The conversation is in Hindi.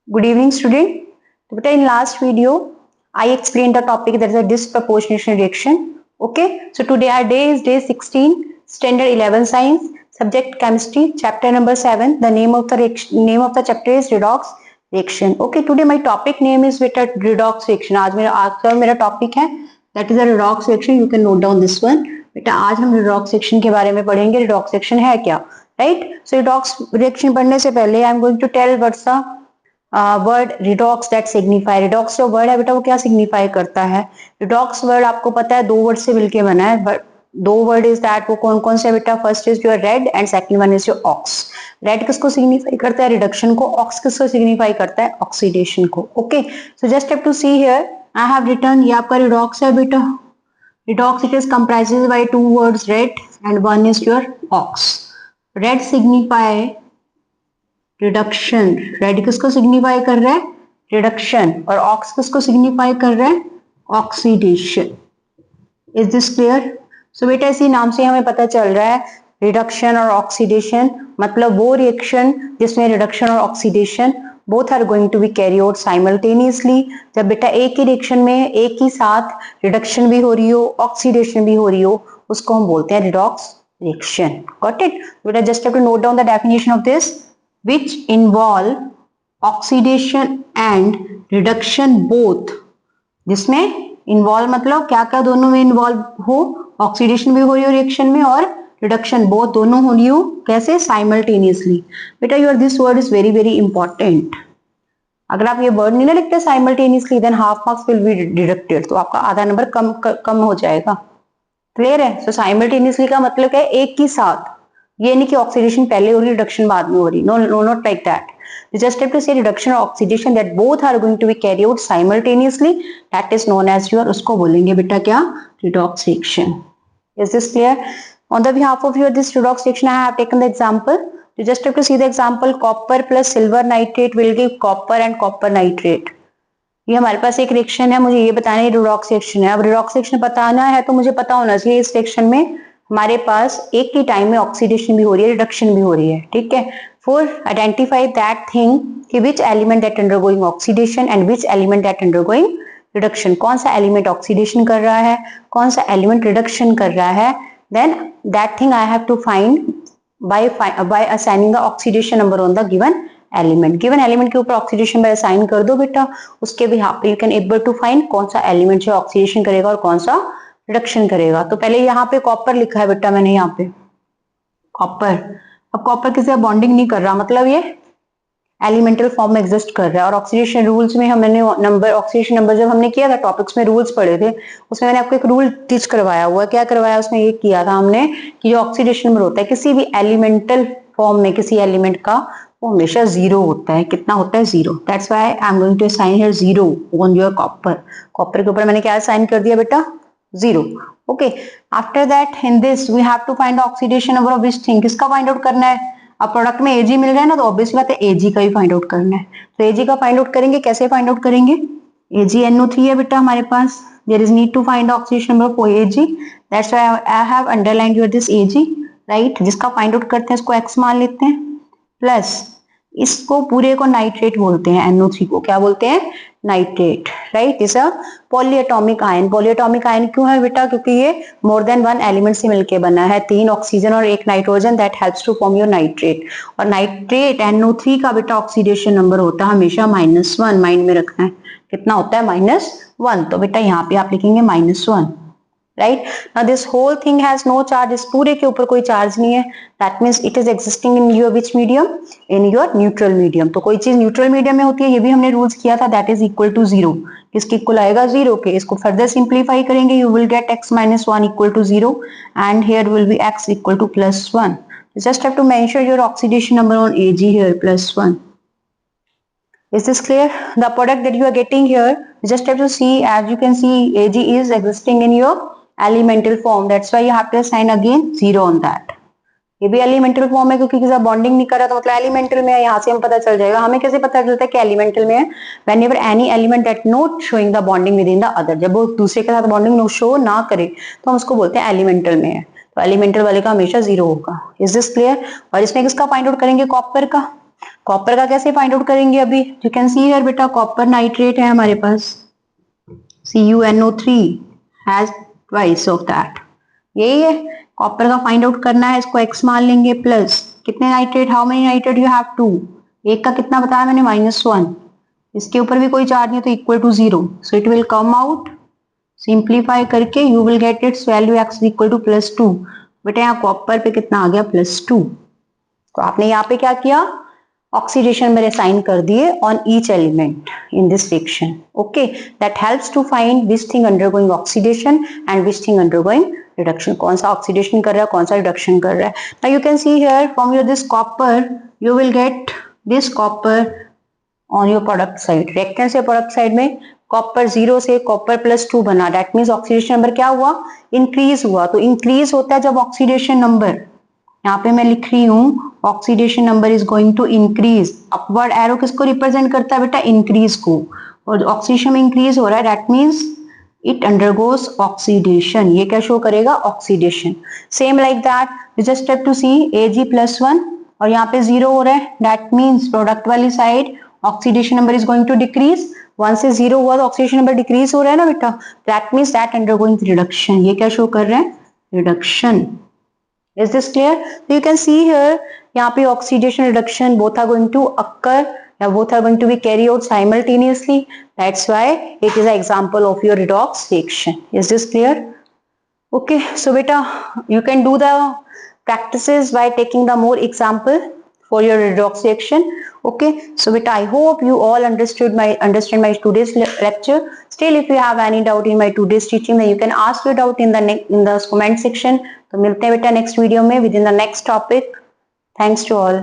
Good evening, student. So, in last video, I explained the topic that is a disproportionate reaction. Okay. So today our day is day 16, standard 11 science, subject chemistry, chapter number 7. The name of the chapter is redox reaction. Okay. Today my topic name is beta redox reaction. आज मेरा topic है that is a redox reaction. You can note down this one. बेटा आज हम redox reaction के बारे में पढ़ेंगे. Redox reaction है क्या? Right. So redox reaction पढ़ने से पहले I am going to tell what's the word redox that signify. Redox जो वर्ड है बेटा वो क्या सिग्निफाई करता है? रिडॉक्स वर्ड आपको पता है दो वर्ड से मिलके बना है. दो वर्ड इज दैट वो कौन कौन से बेटा? First is your red and second one is your ox. Red किसको सिग्निफाई करता है? रिडक्शन को. ऑक्स किसको सिग्निफाई करता है? ऑक्सीडेशन को. Okay. So just have to see here I have written. ये आपका रिडॉक्स है बेटा. Redox it is comprises by two words red and one is your ox. Red signify reduction. Red किसको सिग्निफाई कर रहा है? रिडक्शन. और ऑक्स किसको सिग्निफाई कर रहा है? Oxidation. Is this clear? So बेटा इसी नाम से हमें पता चल रहा है रिडक्शन और ऑक्सीडेशन मतलब वो रिएक्शन जिसमें रिडक्शन और oxidation both are going to be carry out simultaneously. जब बेटा एक ही रिएक्शन में एक ही साथ रिडक्शन भी हो रही हो ऑक्सीडेशन भी हो रही हो उसको हम बोलते हैं रिडॉक्स रिएक्शन. Got it? बेटा just have to note down the definition of this which involve oxidation and reduction both. जिसमें involve मतलब क्या क्या दोनों में involve हो, ऑक्सीडेशन भी हो रही हो रिएक्शन में और रिडक्शन बोथ दोनों हो रही हो. कैसे? साइमल्टेनियसली. बेटा your this word is very very important. अगर आप ये वर्ड नहीं ना लिखते simultaneously than half marks will be deducted. तो आपका आधा नंबर कम हो जाएगा. क्लियर है? सो साइमल्टेनियसली का मतलब है एक ही साथ. ये नहीं कि ऑक्सीडेशन पहले हो रही रिडक्शन बाद में हो रही. No not like that. You just have to say reduction or oxidation that both are going to be carried out simultaneously. That is known as your उसको बोलेंगे बेटा क्या? Redox reaction. Is this clear? On the behalf of your this redox reaction, I have taken the example. You just have to see the example. Copper plus silver nitrate will give copper and copper nitrate. ये हमारे पास एक रिएक्शन है. मुझे ये बताना है रिडॉक्स रिएक्शन है. अब रिडॉक्स रिएक्शन बताना है तो मुझे पता होना चाहिए इस रिएक्शन में हमारे पास एक ही टाइम में ऑक्सीडेशन भी हो रही है रिडक्शन भी हो रही है. ठीक है. फॉर आइडेंटिफाई दैट थिंग कि which element that undergoing oxidation and which element that undergoing reduction. कौन सा एलिमेंट ऑक्सीडेशन कर रहा है कौन सा एलिमेंट रिडक्शन कर रहा है. Then that thing I have to find by assigning the oxidation number on the given element. Given element के ऊपर ऑक्सीडेशन बाय असाइन कर दो बेटा. उसके भी यहाँ पे you can able to find कौन सा एलिमेंट जो ऑक्सीडेशन करेगा और कौन सा रिडक्शन करेगा. तो पहले यहाँ पे कॉपर लिखा है बेटा मैंने यहाँ पे कॉपर. अब कॉपर किसी बॉन्डिंग नहीं कर रहा मतलब ये एलिमेंटल फॉर्म में एग्जिस्ट कर रहा है. और ऑक्सीडेशन रूल्स में हमने नंबर ऑक्सीडेशन नंबर जब हमने किया था टॉपिक्स में रूल्स पढ़े थे उसमें मैंने आपको एक रूल टीच करवाया हुआ है. क्या करवाया उसमें? ये किया था हमने कि जो ऑक्सीडेशन नंबर होता है किसी भी एलिमेंटल फॉर्म में किसी एलिमेंट का वो हमेशा जीरो होता है. कितना होता है? Zero. That's why I am going to assign here zero on your copper. Copper के ऊपर मैंने क्या असाइन कर दिया बेटा? Zero. Okay. After that in this we have to find oxidation number of this thing. किसका फाइंड आउट करना है? अब प्रोडक्ट में एजी मिल रहा है ना तो ऑब्वियसली बात है एजी का भी फाइंड आउट करना है. तो एजी का फाइंड आउट करेंगे. कैसे फाइंड आउट करेंगे? AgNO3 है बेटा हमारे पास. There is need to find oxidation number for AG. That's why I have underlined your this AG. Right. जिसका फाइंड आउट करते हैं इसको X मान लेते हैं प्लस इसको पूरे को नाइट्रेट बोलते हैं. NO3 को क्या बोलते हैं? Nitrate. Right. Is a polyatomic ion. Polyatomic ion क्यों है बेटा? क्योंकि ये मोर देन वन एलिमेंट से मिलके बना है. 3 ऑक्सीजन और 1 nitrogen that helps to form your nitrate. और नाइट्रेट NO3 का बेटा ऑक्सीडेशन नंबर होता है हमेशा -1. माइंड में रखना है. कितना होता है? -1. तो बेटा यहाँ पे आप लिखेंगे -1. Right. Now this whole thing has no charge. इस पूरे के ऊपर कोई चार्ज नहीं है. That means it is existing in your which medium? In your neutral medium. तो कोई चीज न्यूट्रल मीडियम में होती है ये भी हमने रूल्स किया था. That is equal to zero. किसके इक्वल आएगा? जीरो के. इसको फर्दर सिंप्लीफाई करेंगे you will get x - 1 equal to zero and here will be x equal to +1. Just have to mention your oxidation number on Ag here +1. Is this clear? The product that you are getting here, you just have to see, as you can see, Ag is existing in your elemental form. That's why you have to assign again 0 on that. ये भी एलिमेंटल फॉर्म है क्योंकि किसी बॉन्डिंग नहीं कर रहा तो मतलब एलिमेंटल में है. यहाँ से हम पता चल जाएगा. हमें कैसे पता चलता है कि एलिमेंटल में है? Whenever any element that not showing the bonding within the other. जब वो दूसरे के साथ बॉन्डिंग नो शो ना करे तो हम उसको बोलते हैं एलिमेंटल में है. तो एलिमेंटल वाले का हमेशा 0 होगा. Is this clear? और इसमें किसका फाइंड आउट करेंगे? कॉपर का. कॉपर का कैसे फाइंड आउट करेंगे अभी? यू कैन सी हियर बेटा, कॉपर नाइट्रेट है हमारे पास, CuNO3 has twice of that, यही है। कॉपर का फाइंड आउट करना है, इसको x मान लेंगे, प्लस कितने nitrate, how many nitrate you have 2, एक का कितना बताया मैंने, -1, इसके ऊपर भी कोई चार्ज नहीं तो equal to 0, so it will come out, simplify करके you will get its value x equal to +2। बेटा यहाँ कॉपर पे कितना आ गया, +2। तो आपने यहाँ पे क्या किया, ऑक्सीडेशन मेरे साइन कर दिए on each element in this reaction. Okay, that helps to find which thing undergoing oxidation and which thing undergoing reduction, कौन सा ऑक्सीडेशन कर रहा है, कौन सा रिडक्शन कर रहा है। Now you can see here from your this copper you will get this copper on your product side, reactant से प्रोडक्ट साइड में कॉपर 0 से कॉपर +2 बना, दैट मीन्स ऑक्सीडेशन नंबर क्या हुआ, इंक्रीज हुआ। तो इंक्रीज होता है जब ऑक्सीडेशन नंबर, यहाँ पे मैं लिख रही हूँ oxidation number is going to increase, upward arrow किसको रिप्रेजेंट करता है बेटा, इंक्रीज को, और ऑक्सीडेशन में इंक्रीज हो रहा है that means it undergoes oxidation, ये क्या शो करेगा, oxidation. Same like that you just have to see Ag+1 और यहाँ पे 0 हो रहा है, दैट मीन्स प्रोडक्ट वाली side oxidation number is going to decrease, 1 से 0 हुआ तो ऑक्सीडेशन नंबर डिक्रीज हो रहा है ना बेटा, that means that undergoing reduction, ये क्या शो कर रहे हैं, reduction. Is this clear? So you can see here, यहाँ पे oxidation reduction both are going to occur, both are going to be carried out simultaneously. That's why it is an example of your redox reaction. Is this clear? Okay, so beta, you can do the practices by taking the more example for your redox reaction. Okay, so beta, I hope you all understand my today's lecture. Still, if you have any doubt in my today's teaching, then you can ask your doubt in the comment section. तो मिलते हैं बेटा नेक्स्ट वीडियो में with in the next topic. Thanks to all.